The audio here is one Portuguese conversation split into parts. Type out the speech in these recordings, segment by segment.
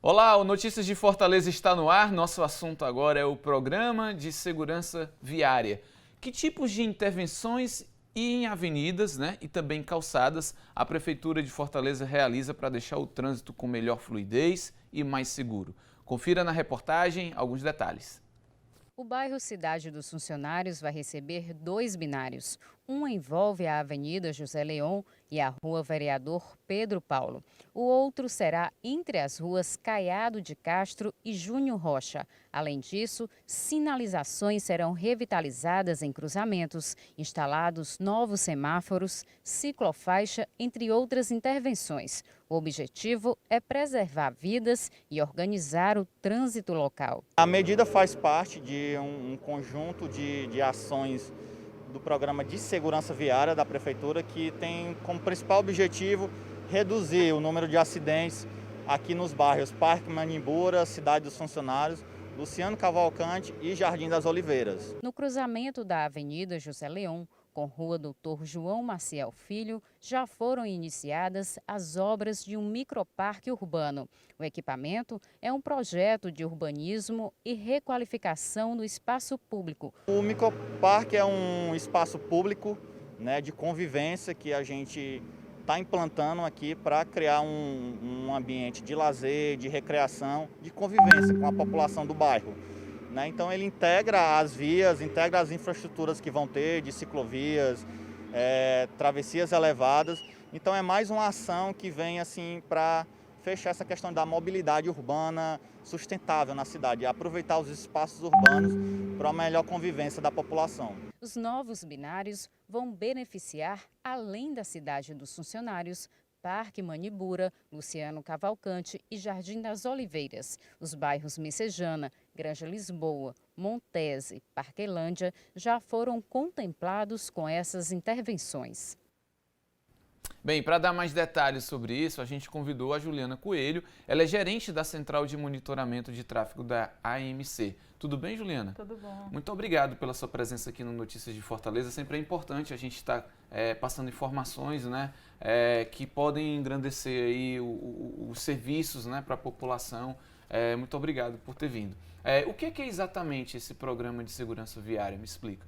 Olá, o Notícias de Fortaleza está no ar. Nosso assunto agora é o Programa de Segurança Viária. Que tipos de intervenções em avenidas, e também calçadas a Prefeitura de Fortaleza realiza para deixar o trânsito com melhor fluidez e mais seguro? Confira na reportagem alguns detalhes. O bairro Cidade dos Funcionários vai receber 2 binários. Um envolve a Avenida José Leon e a Rua Vereador Pedro Paulo. O outro será entre as ruas Caiado de Castro e Júnior Rocha. Além disso, sinalizações serão revitalizadas em cruzamentos, instalados novos semáforos, ciclofaixa, entre outras intervenções. O objetivo é preservar vidas e organizar o trânsito local. A medida faz parte de um conjunto de ações do Programa de Segurança Viária da Prefeitura, que tem como principal objetivo reduzir o número de acidentes aqui nos bairros Parque Manimbura, Cidade dos Funcionários, Luciano Cavalcante e Jardim das Oliveiras. No cruzamento da Avenida José Leon com Rua Doutor João Maciel Filho, já foram iniciadas as obras de um microparque urbano. O equipamento é um projeto de urbanismo e requalificação do espaço público. O microparque é um espaço público, de convivência que a gente está implantando aqui para criar um ambiente de lazer, de recreação, de convivência com a população do bairro. Então ele integra as vias, integra as infraestruturas que vão ter de ciclovias, travessias elevadas. Então é mais uma ação que vem assim para fechar essa questão da mobilidade urbana sustentável na cidade, aproveitar os espaços urbanos para uma melhor convivência da população. Os novos binários vão beneficiar, além da Cidade dos Funcionários, Parque Manibura, Luciano Cavalcante e Jardim das Oliveiras. Os bairros Messejana, Granja Lisboa, Montese, Parquelândia já foram contemplados com essas intervenções. Bem, para dar mais detalhes sobre isso, a gente convidou a Juliana Coelho. Ela é gerente da Central de Monitoramento de Tráfego da AMC. Tudo bem, Juliana? Tudo bom. Muito obrigado pela sua presença aqui no Notícias de Fortaleza. Sempre é importante a gente estar passando informações, que podem engrandecer aí os serviços, para a população. Muito obrigado por ter vindo. O que é exatamente esse programa de segurança viária? Me explica.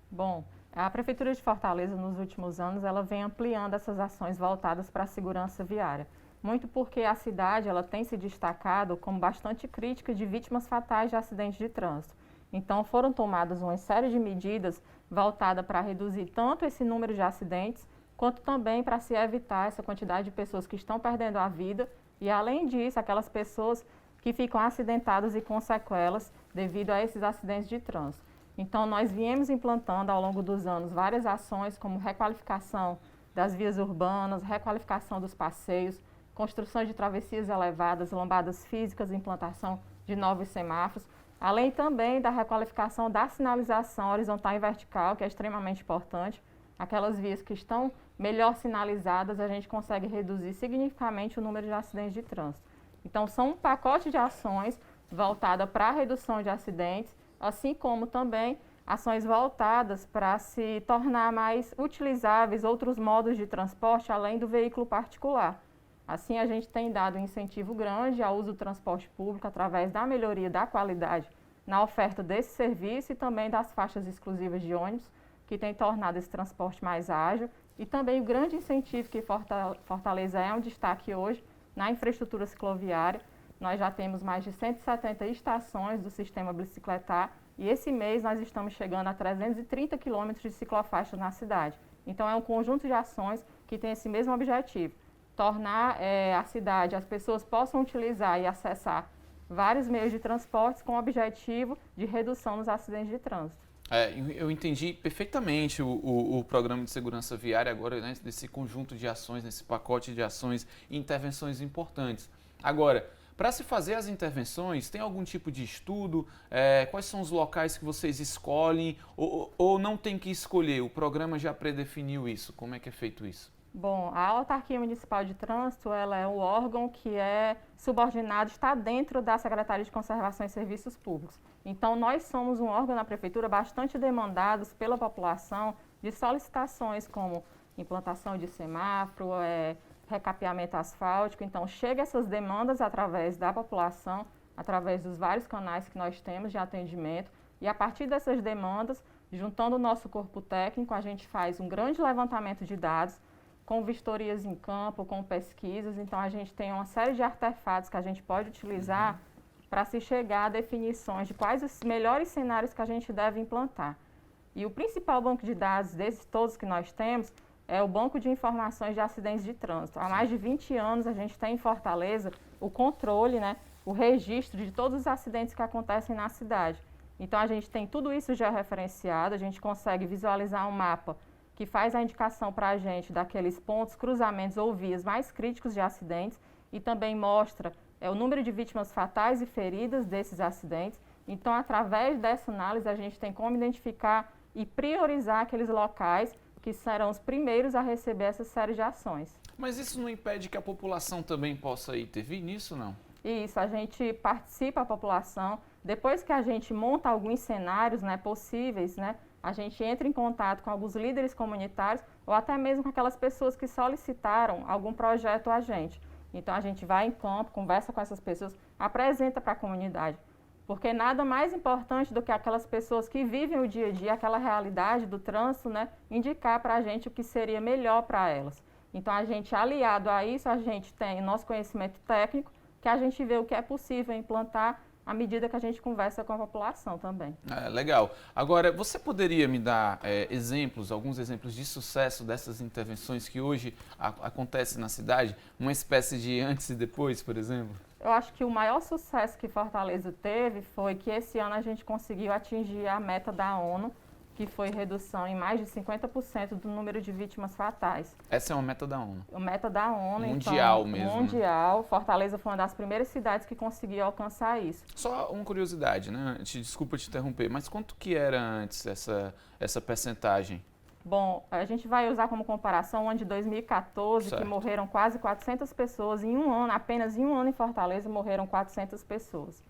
Bom, a Prefeitura de Fortaleza, nos últimos anos, ela vem ampliando essas ações voltadas para a segurança viária. Muito porque a cidade ela tem se destacado como bastante crítica de vítimas fatais de acidentes de trânsito. Então, foram tomadas uma série de medidas voltadas para reduzir tanto esse número de acidentes, quanto também para se evitar essa quantidade de pessoas que estão perdendo a vida e, além disso, aquelas pessoas que ficam acidentadas e com sequelas devido a esses acidentes de trânsito. Então, nós viemos implantando ao longo dos anos várias ações como requalificação das vias urbanas, requalificação dos passeios, construção de travessias elevadas, lombadas físicas, implantação de novos semáforos, além também da requalificação da sinalização horizontal e vertical, que é extremamente importante. Aquelas vias que estão melhor sinalizadas, a gente consegue reduzir significativamente o número de acidentes de trânsito. Então, são um pacote de ações voltada para a redução de acidentes, assim como também ações voltadas para se tornar mais utilizáveis outros modos de transporte além do veículo particular. Assim, a gente tem dado um incentivo grande ao uso do transporte público através da melhoria da qualidade na oferta desse serviço e também das faixas exclusivas de ônibus, que tem tornado esse transporte mais ágil, e também o grande incentivo que Fortaleza é um destaque hoje na infraestrutura cicloviária. Nós já temos mais de 170 estações do sistema bicicletar e esse mês nós estamos chegando a 330 quilômetros de ciclofaixas na cidade. Então é um conjunto de ações que tem esse mesmo objetivo, tornar a cidade, as pessoas possam utilizar e acessar vários meios de transporte com o objetivo de redução nos acidentes de trânsito. Eu entendi perfeitamente o programa de segurança viária agora, desse conjunto de ações, nesse pacote de ações e intervenções importantes. Agora, para se fazer as intervenções, tem algum tipo de estudo? Quais são os locais que vocês escolhem ou não tem que escolher? O programa já predefiniu isso? Como é que é feito isso? Bom, a Autarquia Municipal de Trânsito ela é o órgão que é subordinado, está dentro da Secretaria de Conservação e Serviços Públicos. Então, nós somos um órgão na Prefeitura bastante demandados pela população de solicitações como implantação de semáforo, recapeamento asfáltico. Então, chega essas demandas através da população, através dos vários canais que nós temos de atendimento, e a partir dessas demandas, juntando o nosso corpo técnico, a gente faz um grande levantamento de dados, com vistorias em campo, com pesquisas. Então, a gente tem uma série de artefatos que a gente pode utilizar para se chegar a definições de quais os melhores cenários que a gente deve implantar. E o principal banco de dados desses todos que nós temos é o Banco de Informações de Acidentes de Trânsito. Há mais de 20 anos a gente tem em Fortaleza o controle, né, o registro de todos os acidentes que acontecem na cidade. Então, a gente tem tudo isso já referenciado, a gente consegue visualizar um mapa que faz a indicação para a gente daqueles pontos, cruzamentos ou vias mais críticos de acidentes e também mostra o número de vítimas fatais e feridas desses acidentes. Então, através dessa análise, a gente tem como identificar e priorizar aqueles locais que serão os primeiros a receber essa série de ações. Mas isso não impede que a população também possa intervir nisso, não? Isso, a gente participa, a população. Depois que a gente monta alguns cenários, né, possíveis, né, a gente entra em contato com alguns líderes comunitários ou até mesmo com aquelas pessoas que solicitaram algum projeto a gente. Então, a gente vai em campo, conversa com essas pessoas, apresenta para a comunidade. Porque nada mais importante do que aquelas pessoas que vivem o dia a dia, aquela realidade do trânsito, né, indicar para a gente o que seria melhor para elas. Então, a gente, aliado a isso, a gente tem o nosso conhecimento técnico, que a gente vê o que é possível implantar à medida que a gente conversa com a população também. Legal. Agora, você poderia me dar alguns exemplos de sucesso dessas intervenções que hoje acontecem na cidade? Uma espécie de antes e depois, por exemplo? Eu acho que o maior sucesso que Fortaleza teve foi que esse ano a gente conseguiu atingir a meta da ONU, que foi redução em mais de 50% do número de vítimas fatais. Essa é uma meta da ONU? A meta da ONU. Mundial então, mesmo. Mundial. Fortaleza foi uma das primeiras cidades que conseguiu alcançar isso. Só uma curiosidade, né? Desculpa te interromper, mas quanto que era antes essa percentagem? Bom, a gente vai usar como comparação o ano de 2014, certo, que morreram quase 400 pessoas em um ano, apenas em um ano em Fortaleza morreram 400 pessoas.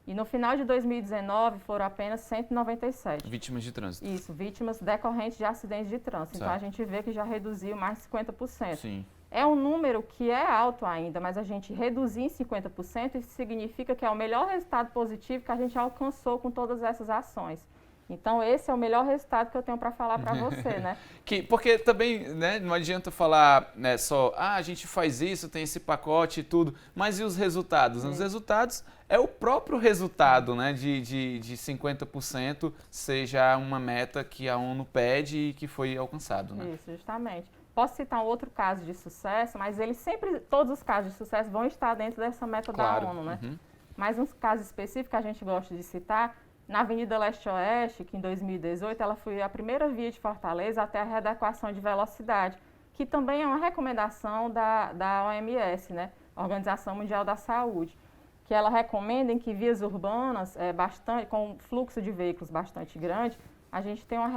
E no final de 2019 foram apenas 197. Vítimas de trânsito. Isso, vítimas decorrentes de acidentes de trânsito. Certo. Então a gente vê que já reduziu mais de 50%. Sim. É um número que é alto ainda, mas a gente reduzir em 50%, isso significa que é o melhor resultado positivo que a gente alcançou com todas essas ações. Então, esse é o melhor resultado que eu tenho para falar para você, né? Porque também, né, não adianta falar, né, só, a gente faz isso, tem esse pacote e tudo, mas e os resultados? Os resultados é o próprio resultado, né, de 50% seja uma meta que a ONU pede e que foi alcançado, né? Isso, justamente. Posso citar um outro caso de sucesso, mas todos os casos de sucesso vão estar dentro dessa meta da ONU, né? Uhum. Mas um caso específico que a gente gosta de citar, na Avenida Leste-Oeste, que em 2018 ela foi a primeira via de Fortaleza até a readequação de velocidade, que também é uma recomendação da OMS, né? Organização Mundial da Saúde, que ela recomenda em que vias urbanas com fluxo de veículos bastante grande, a gente tem uma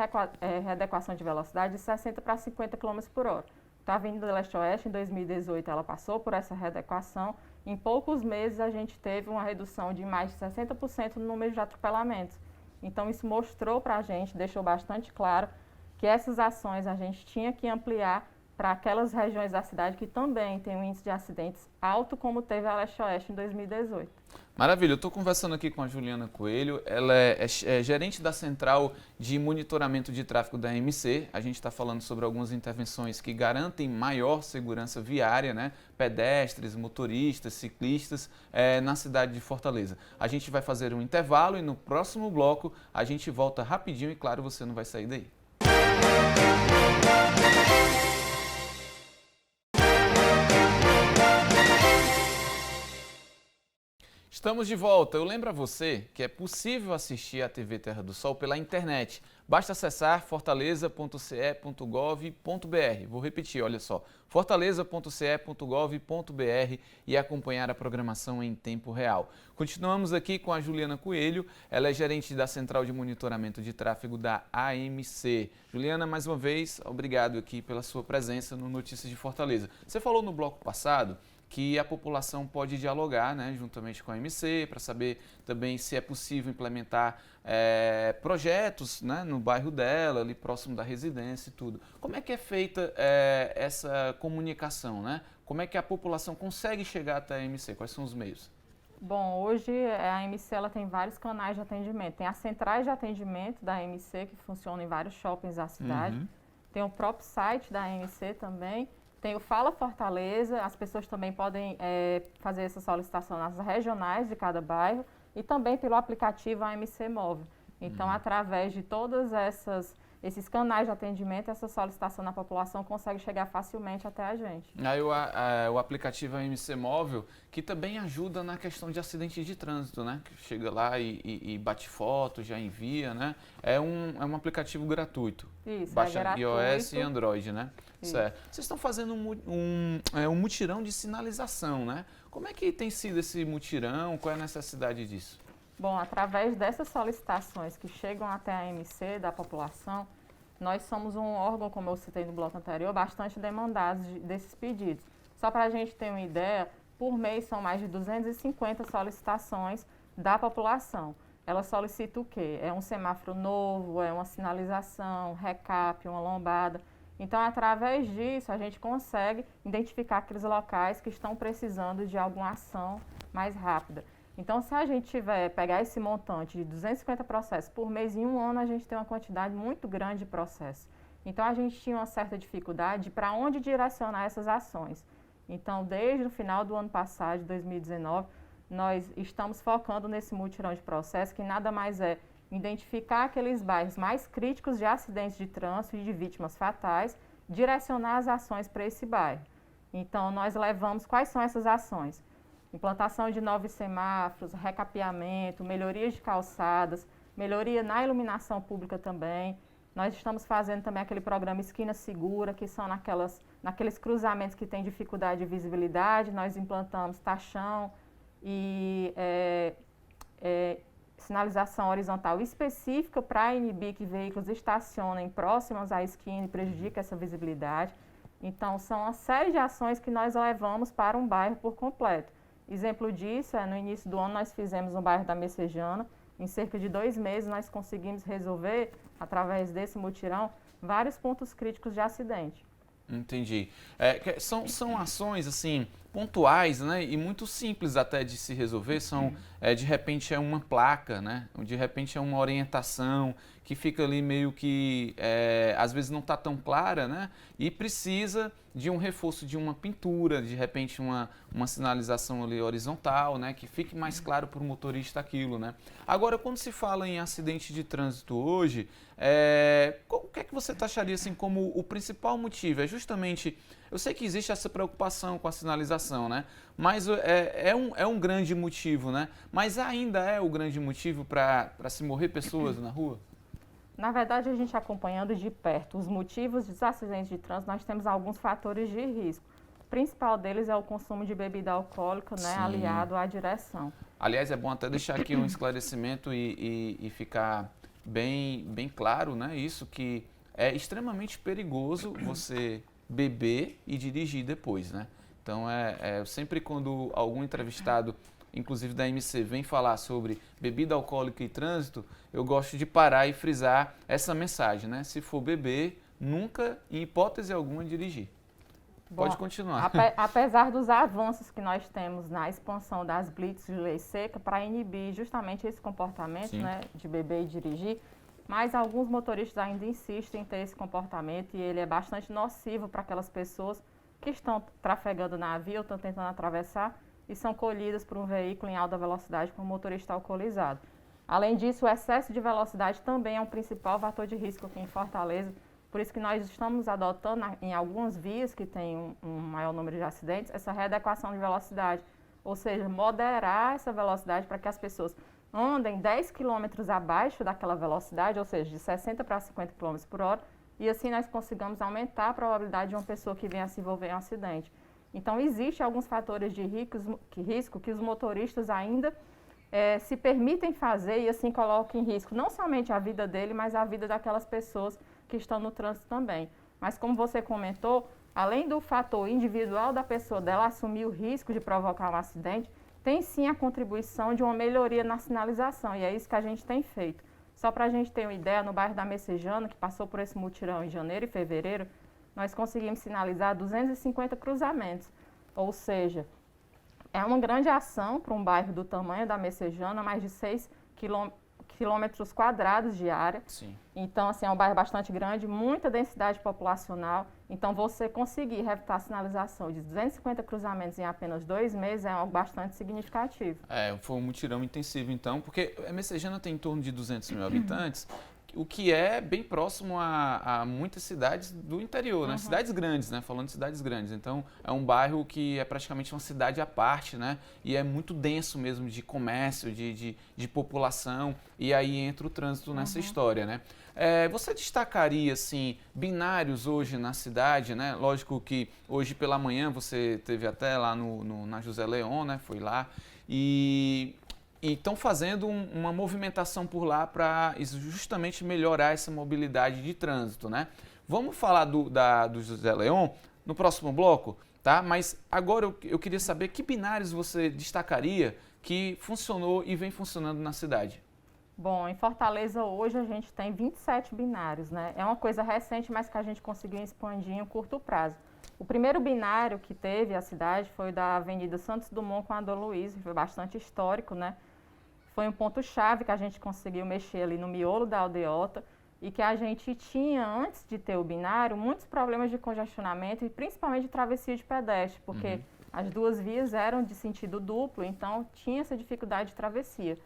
readequação de velocidade de 60 para 50 km por hora. Então, a Avenida Leste-Oeste, em 2018, ela passou por essa readequação. Em poucos meses, a gente teve uma redução de mais de 60% no número de atropelamentos. Então, isso mostrou para a gente, deixou bastante claro que essas ações a gente tinha que ampliar para aquelas regiões da cidade que também tem um índice de acidentes alto, como teve a Leste-Oeste em 2018. Maravilha, eu estou conversando aqui com a Juliana Coelho, ela é gerente da Central de Monitoramento de Tráfego da AMC. A gente está falando sobre algumas intervenções que garantem maior segurança viária, né? Pedestres, motoristas, ciclistas, na cidade de Fortaleza. A gente vai fazer um intervalo e no próximo bloco a gente volta rapidinho e claro, você não vai sair daí. Estamos de volta. Eu lembro a você que é possível assistir a TV Terra do Sol pela internet. Basta acessar fortaleza.ce.gov.br. Vou repetir, olha só, fortaleza.ce.gov.br e acompanhar a programação em tempo real. Continuamos aqui com a Juliana Coelho, ela é gerente da Central de Monitoramento de Tráfego da AMC. Juliana, mais uma vez, obrigado aqui pela sua presença no Notícias de Fortaleza. Você falou no bloco passado que a população pode dialogar, né, juntamente com a MC, para saber também se é possível implementar projetos, né, no bairro dela, ali próximo da residência e tudo. Como é que é feita essa comunicação, né? Como é que a população consegue chegar até a MC? Quais são os meios? Bom, hoje a MC ela tem vários canais de atendimento. Tem as centrais de atendimento da MC, que funcionam em vários shoppings da cidade. Tem o próprio site da MC também. Tem o Fala Fortaleza, as pessoas também podem fazer essa solicitação nas regionais de cada bairro e também pelo aplicativo AMC Móvel. Então, através de todos esses canais de atendimento, essa solicitação na população consegue chegar facilmente até a gente. Aí o aplicativo AMC Móvel, que também ajuda na questão de acidentes de trânsito, né? Que chega lá e bate foto, já envia, né? É um aplicativo gratuito. Isso, baixa gratuito. iOS e Android, né? Isso. Certo. Vocês estão fazendo um mutirão de sinalização, né? Como é que tem sido esse mutirão? Qual é a necessidade disso? Bom, através dessas solicitações que chegam até a MC da população, nós somos um órgão, como eu citei no bloco anterior, bastante demandado desses pedidos. Só para a gente ter uma ideia, por mês são mais de 250 solicitações da população. Ela solicita o quê? É um semáforo novo, é uma sinalização, recap, uma lombada. Então, através disso, a gente consegue identificar aqueles locais que estão precisando de alguma ação mais rápida. Então, se a gente pegar esse montante de 250 processos por mês, em um ano a gente tem uma quantidade muito grande de processos. Então, a gente tinha uma certa dificuldade para onde direcionar essas ações. Então, desde o final do ano passado, de 2019, nós estamos focando nesse mutirão de processos, que nada mais é identificar aqueles bairros mais críticos de acidentes de trânsito e de vítimas fatais, direcionar as ações para esse bairro. Então, nós levamos quais são essas ações? Implantação de novos semáforos, recapeamento, melhorias de calçadas, melhoria na iluminação pública também. Nós estamos fazendo também aquele programa Esquina Segura, que são naqueles cruzamentos que têm dificuldade de visibilidade. Nós implantamos tachão e sinalização horizontal específica para inibir que veículos estacionem próximos à esquina e prejudiquem essa visibilidade. Então, são uma série de ações que nós levamos para um bairro por completo. Exemplo disso, no início do ano nós fizemos no bairro da Messejana, em cerca de 2 meses nós conseguimos resolver, através desse mutirão, vários pontos críticos de acidente. Entendi. São ações, assim, pontuais, né, e muito simples até de se resolver. De repente é uma placa, né, de repente é uma orientação que fica ali meio que, às vezes não está tão clara, né, e precisa de um reforço de uma pintura, de repente uma sinalização ali horizontal, né, que fique mais claro para o motorista aquilo, né. Agora, quando se fala em acidente de trânsito hoje, o que é que você taxaria assim como o principal motivo? É justamente, eu sei que existe essa preocupação com a sinalização, né, mas é um grande motivo, né, mas ainda é o grande motivo para se morrer pessoas na rua? Na verdade, a gente acompanhando de perto os motivos dos acidentes de trânsito, nós temos alguns fatores de risco. O principal deles é o consumo de bebida alcoólica, né, aliado à direção. Aliás, é bom até deixar aqui um esclarecimento e ficar bem claro, né, isso, que é extremamente perigoso você beber e dirigir depois, né? Então, sempre quando algum entrevistado, inclusive da MC, vem falar sobre bebida alcoólica e trânsito, eu gosto de parar e frisar essa mensagem, né? Se for beber, nunca, em hipótese alguma, dirigir. Bom, pode continuar. Apesar dos avanços que nós temos na expansão das blitz de lei seca para inibir justamente esse comportamento, né, de beber e dirigir, mas alguns motoristas ainda insistem em ter esse comportamento e ele é bastante nocivo para aquelas pessoas que estão trafegando na via ou estão tentando atravessar e são colhidas por um veículo em alta velocidade com um motorista alcoolizado. Além disso, o excesso de velocidade também é um principal fator de risco aqui em Fortaleza, por isso que nós estamos adotando em algumas vias que tem um maior número de acidentes, essa readequação de velocidade, ou seja, moderar essa velocidade para que as pessoas andem 10 km abaixo daquela velocidade, ou seja, de 60 para 50 km por hora, e assim nós consigamos aumentar a probabilidade de uma pessoa que venha a se envolver em um acidente. Então, existem alguns fatores de risco que os motoristas ainda se permitem fazer e assim colocam em risco não somente a vida dele, mas a vida daquelas pessoas que estão no trânsito também. Mas como você comentou, além do fator individual da pessoa, dela assumir o risco de provocar um acidente, tem sim a contribuição de uma melhoria na sinalização, e é isso que a gente tem feito. Só para a gente ter uma ideia, no bairro da Messejana, que passou por esse mutirão em janeiro e fevereiro, nós conseguimos sinalizar 250 cruzamentos, ou seja, é uma grande ação para um bairro do tamanho da Messejana, mais de 6 quilômetros quadrados de área. Sim. Então, assim, é um bairro bastante grande, muita densidade populacional. Então, você conseguir realizar a sinalização de 250 cruzamentos em apenas 2 meses é algo bastante significativo. Foi um mutirão intensivo, então, porque a Messejana tem em torno de 200 mil habitantes, o que é bem próximo a muitas cidades do interior, né? Cidades grandes, né? Falando de cidades grandes. Então, é um bairro que é praticamente uma cidade à parte, né? E é muito denso mesmo de comércio, de população, e aí entra o trânsito nessa história, né? Você destacaria, assim, binários hoje na cidade, né? Lógico que hoje pela manhã você teve até lá na José Leon, né? Foi lá e estão fazendo uma movimentação por lá para justamente melhorar essa mobilidade de trânsito, né? Vamos falar do José Leon no próximo bloco, tá? Mas agora eu queria saber que binários você destacaria que funcionou e vem funcionando na cidade. Bom, em Fortaleza hoje a gente tem 27 binários, né? É uma coisa recente, mas que a gente conseguiu expandir em um curto prazo. O primeiro binário que teve a cidade foi da Avenida Santos Dumont com a Dom Luiz, foi bastante histórico, né? Foi um ponto-chave que a gente conseguiu mexer ali no miolo da aldeota e que a gente tinha, antes de ter o binário, muitos problemas de congestionamento e principalmente de travessia de pedestre, porque as duas vias eram de sentido duplo, então tinha essa dificuldade de travessia.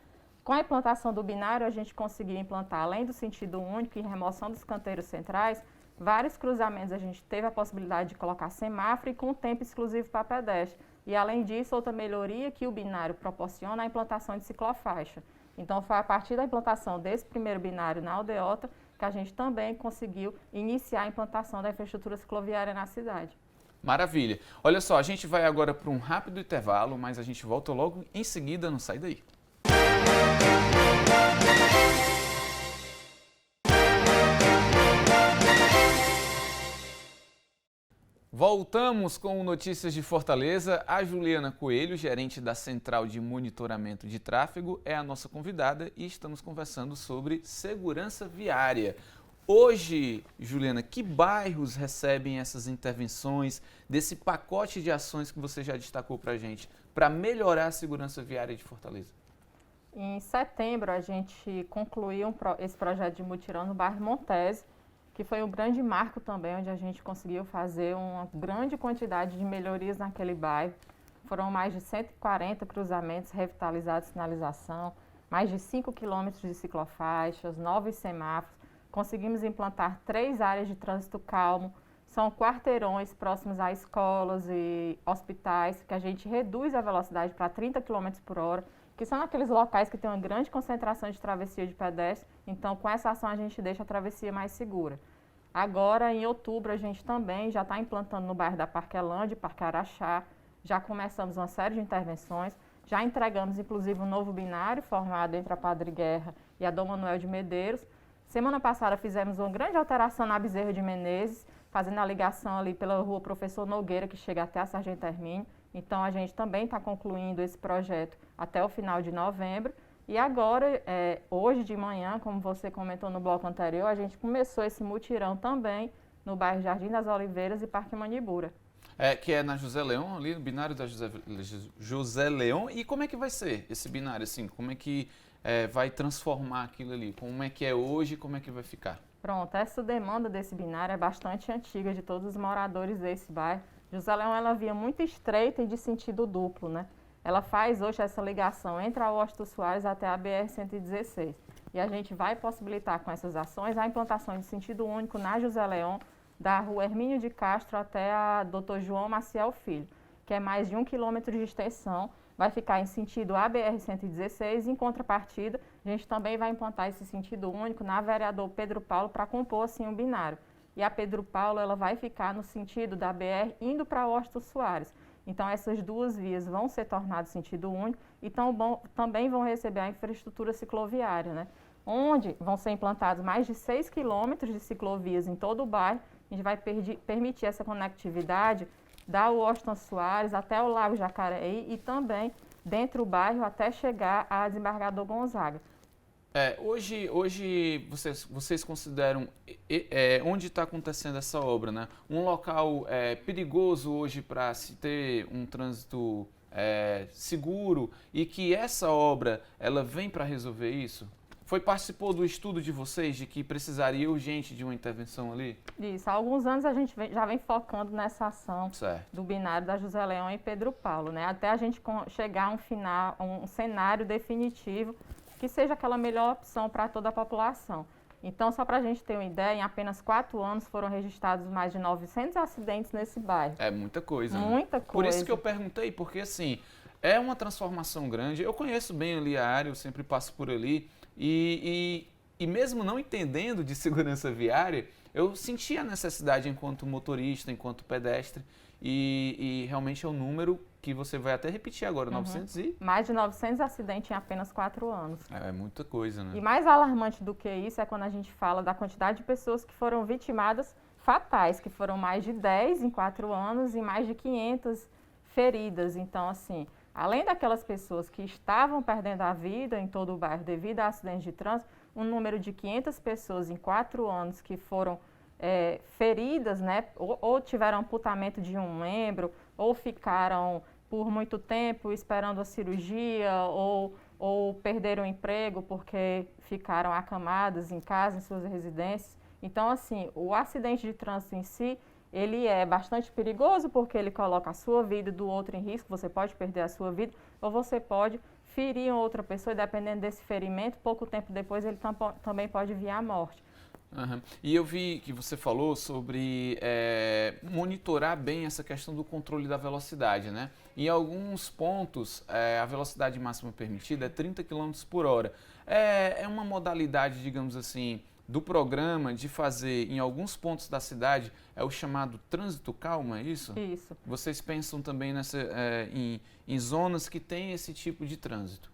Com a implantação do binário, a gente conseguiu implantar, além do sentido único e remoção dos canteiros centrais, vários cruzamentos a gente teve a possibilidade de colocar semáforo e com tempo exclusivo para pedestre. E, além disso, outra melhoria que o binário proporciona é a implantação de ciclofaixa. Então, foi a partir da implantação desse primeiro binário na aldeota que a gente também conseguiu iniciar a implantação da infraestrutura cicloviária na cidade. Maravilha. Olha só, a gente vai agora para um rápido intervalo, mas a gente volta logo em seguida, não sai daí. Voltamos com Notícias de Fortaleza. A Juliana Coelho, gerente da Central de Monitoramento de Tráfego, é a nossa convidada e estamos conversando sobre segurança viária. Hoje, Juliana, que bairros recebem essas intervenções, desse pacote de ações que você já destacou para a gente, para melhorar a segurança viária de Fortaleza? Em setembro, a gente concluiu esse projeto de mutirão no bairro Montese, que foi um grande marco também, onde a gente conseguiu fazer uma grande quantidade de melhorias naquele bairro. Foram mais de 140 cruzamentos revitalizados de sinalização, mais de 5 quilômetros de ciclofaixas, 9 semáforos. Conseguimos implantar 3 áreas de trânsito calmo. São quarteirões próximos a escolas e hospitais, que a gente reduz a velocidade para 30 km por hora, que são aqueles locais que tem uma grande concentração de travessia de pedestre. Então, com essa ação, a gente deixa a travessia mais segura. Agora, em outubro, a gente também já está implantando no bairro da Parquelândia, Parque Araxá. Já começamos uma série de intervenções. Já entregamos, inclusive, um novo binário formado entre a Padre Guerra e a Dom Manuel de Medeiros. Semana passada, fizemos uma grande alteração na Bezerra de Menezes, fazendo a ligação ali pela rua Professor Nogueira, que chega até a Sargento Hermínio. Então, a gente também está concluindo esse projeto até o final de novembro. E agora, hoje de manhã, como você comentou no bloco anterior, a gente começou esse mutirão também no bairro Jardim das Oliveiras e Parque Manibura. Que é na José Leon, ali no binário da José Leon. E como é que vai ser esse binário, assim? Como é que vai transformar aquilo ali? Como é que é hoje e como é que vai ficar? Pronto, essa demanda desse binário é bastante antiga de todos os moradores desse bairro. José Leon, ela via muito estreita e de sentido duplo, né? Ela faz hoje essa ligação entre a Washington Soares até a BR-116. E a gente vai possibilitar com essas ações a implantação de sentido único na José Leon, da rua Hermínio de Castro até a Dr. João Maciel Filho, que é mais de 1 quilômetro de extensão, vai ficar em sentido ABR-116. Em contrapartida, a gente também vai implantar esse sentido único na Vereador Pedro Paulo para compor assim um binário. E a Pedro Paulo, ela vai ficar no sentido da BR indo para Washington Soares. Então, essas duas vias vão ser tornadas sentido único e também vão receber a infraestrutura cicloviária, né? Onde vão ser implantados mais de 6 quilômetros de ciclovias em todo o bairro, a gente vai permitir essa conectividade da Washington Soares até o Lago Jacareí e também dentro do bairro até chegar a Desembargador Gonzaga. Hoje vocês consideram onde está acontecendo essa obra, né? Um local perigoso hoje para se ter um trânsito seguro e que essa obra ela vem para resolver isso? Participou do estudo de vocês de que precisaria urgente de uma intervenção ali? Isso, há alguns anos a gente já vem focando nessa ação certo. do binário da José Leão e Pedro Paulo, né? Até a gente chegar a um cenário definitivo que seja aquela melhor opção para toda a população. Então, só para a gente ter uma ideia, em apenas 4 anos foram registrados mais de 900 acidentes nesse bairro. É muita coisa, Muita né? coisa. Por isso que eu perguntei, porque assim, é uma transformação grande. Eu conheço bem ali a área, eu sempre passo por ali. E mesmo não entendendo de segurança viária, eu senti a necessidade enquanto motorista, enquanto pedestre. E realmente é um número que você vai até repetir agora, 900 e... Mais de 900 acidentes em apenas 4 anos. É muita coisa, né? E mais alarmante do que isso é quando a gente fala da quantidade de pessoas que foram vitimadas fatais, que foram mais de 10 em 4 anos e mais de 500 feridas. Então, assim, além daquelas pessoas que estavam perdendo a vida em todo o bairro devido a acidentes de trânsito, um número de 500 pessoas em 4 anos que foram feridas, né, ou tiveram amputamento de um membro, ou ficaram por muito tempo esperando a cirurgia, ou perderam o emprego porque ficaram acamadas em casa, em suas residências. Então, assim, o acidente de trânsito em si, ele é bastante perigoso porque ele coloca a sua vida e do outro em risco, você pode perder a sua vida, ou você pode ferir outra pessoa e dependendo desse ferimento, pouco tempo depois ele também pode vir à morte. Uhum. E eu vi que você falou sobre monitorar bem essa questão do controle da velocidade, né? Em alguns pontos, a velocidade máxima permitida é 30 km por hora. É uma modalidade, digamos assim, do programa de fazer em alguns pontos da cidade, é o chamado trânsito calmo, é isso? Isso. Vocês pensam também em zonas que têm esse tipo de trânsito?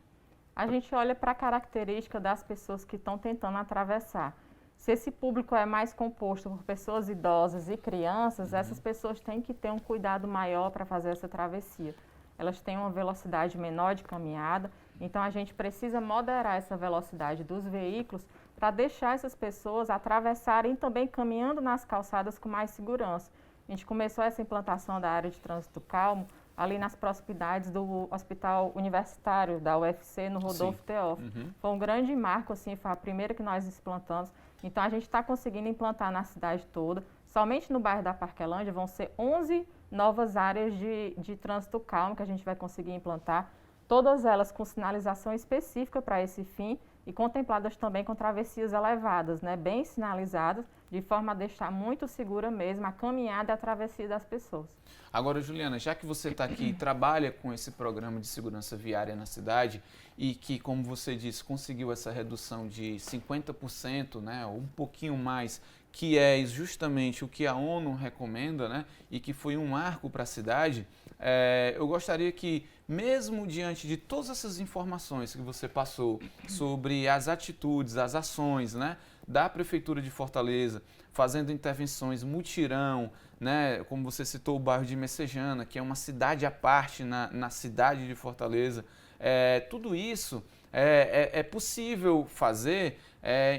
A gente olha para a característica das pessoas que estão tentando atravessar. Se esse público é mais composto por pessoas idosas e crianças, essas pessoas têm que ter um cuidado maior para fazer essa travessia. Elas têm uma velocidade menor de caminhada, então a gente precisa moderar essa velocidade dos veículos para deixar essas pessoas atravessarem também caminhando nas calçadas com mais segurança. A gente começou essa implantação da área de trânsito calmo ali nas proximidades do Hospital Universitário da UFC, no Rodolfo Teófilo. Foi um grande marco, assim, foi a primeira que nós implantamos. Então, a gente está conseguindo implantar na cidade toda. Somente no bairro da Parquelândia vão ser 11 novas áreas de trânsito calmo que a gente vai conseguir implantar. Todas elas com sinalização específica para esse fim e contempladas também com travessias elevadas, né, bem sinalizadas, de forma a deixar muito segura mesmo a caminhada e a travessia das pessoas. Agora, Juliana, já que você está aqui e trabalha com esse programa de segurança viária na cidade e que, como você disse, conseguiu essa redução de 50%, né, ou um pouquinho mais, que é justamente o que a ONU recomenda, né, e que foi um marco para a cidade, eu gostaria que, mesmo diante de todas essas informações que você passou sobre as atitudes, as ações, né, da Prefeitura de Fortaleza, fazendo intervenções mutirão, né, como você citou o bairro de Messejana, que é uma cidade à parte na cidade de Fortaleza, tudo isso é possível fazer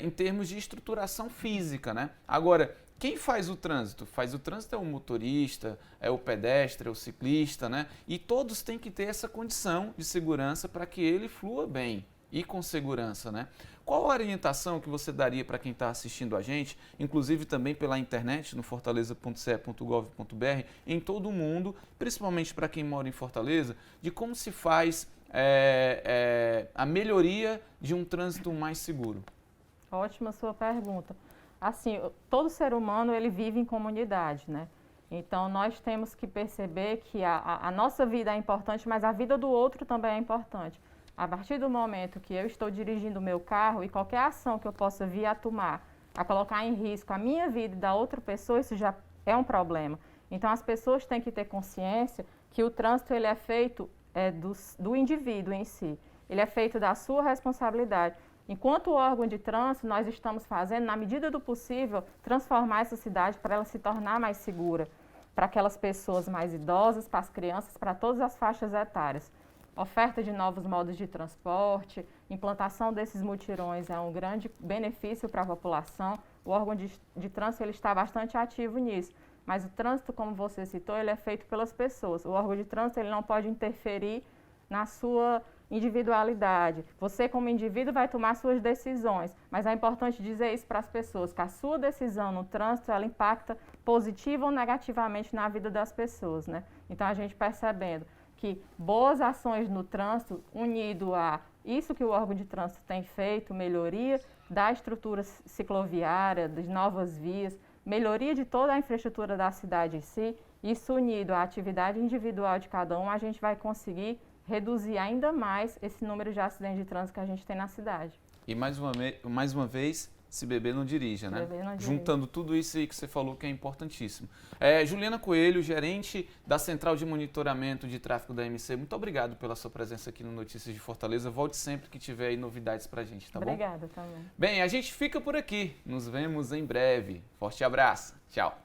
em termos de estruturação física, né? Agora, quem faz o trânsito? Faz o trânsito é o motorista, é o pedestre, é o ciclista, né? E todos têm que ter essa condição de segurança para que ele flua bem e com segurança, né? Qual a orientação que você daria para quem está assistindo a gente, inclusive também pela internet, no fortaleza.ce.gov.br, em todo o mundo, principalmente para quem mora em Fortaleza, de como se faz a melhoria de um trânsito mais seguro? Ótima sua pergunta. Assim, todo ser humano ele vive em comunidade, né? Então, nós temos que perceber que a nossa vida é importante, mas a vida do outro também é importante. A partir do momento que eu estou dirigindo o meu carro e qualquer ação que eu possa vir a tomar, a colocar em risco a minha vida e da outra pessoa, isso já é um problema. Então, as pessoas têm que ter consciência que o trânsito ele é feito do indivíduo em si. Ele é feito da sua responsabilidade. Enquanto órgão de trânsito, nós estamos fazendo, na medida do possível, transformar essa cidade para ela se tornar mais segura, para aquelas pessoas mais idosas, para as crianças, para todas as faixas etárias. Oferta de novos modos de transporte, implantação desses mutirões é um grande benefício para a população. O órgão de trânsito ele está bastante ativo nisso, mas o trânsito, como você citou, ele é feito pelas pessoas. O órgão de trânsito ele não pode interferir na sua individualidade. Você, como indivíduo, vai tomar suas decisões, mas é importante dizer isso para as pessoas, que a sua decisão no trânsito, ela impacta positiva ou negativamente na vida das pessoas, né? Então, a gente percebendo que boas ações no trânsito, unido a isso que o órgão de trânsito tem feito, melhoria da estrutura cicloviária, das novas vias, melhoria de toda a infraestrutura da cidade em si, isso unido à atividade individual de cada um, a gente vai conseguir reduzir ainda mais esse número de acidentes de trânsito que a gente tem na cidade. E mais uma vez, se beber não dirija, né? Beber não dirige. Juntando tudo isso aí que você falou que é importantíssimo. Juliana Coelho, gerente da Central de Monitoramento de Tráfego da MC, muito obrigado pela sua presença aqui no Notícias de Fortaleza. Volte sempre que tiver aí novidades pra gente, tá bom? Obrigada também. Bem, a gente fica por aqui. Nos vemos em breve. Forte abraço. Tchau.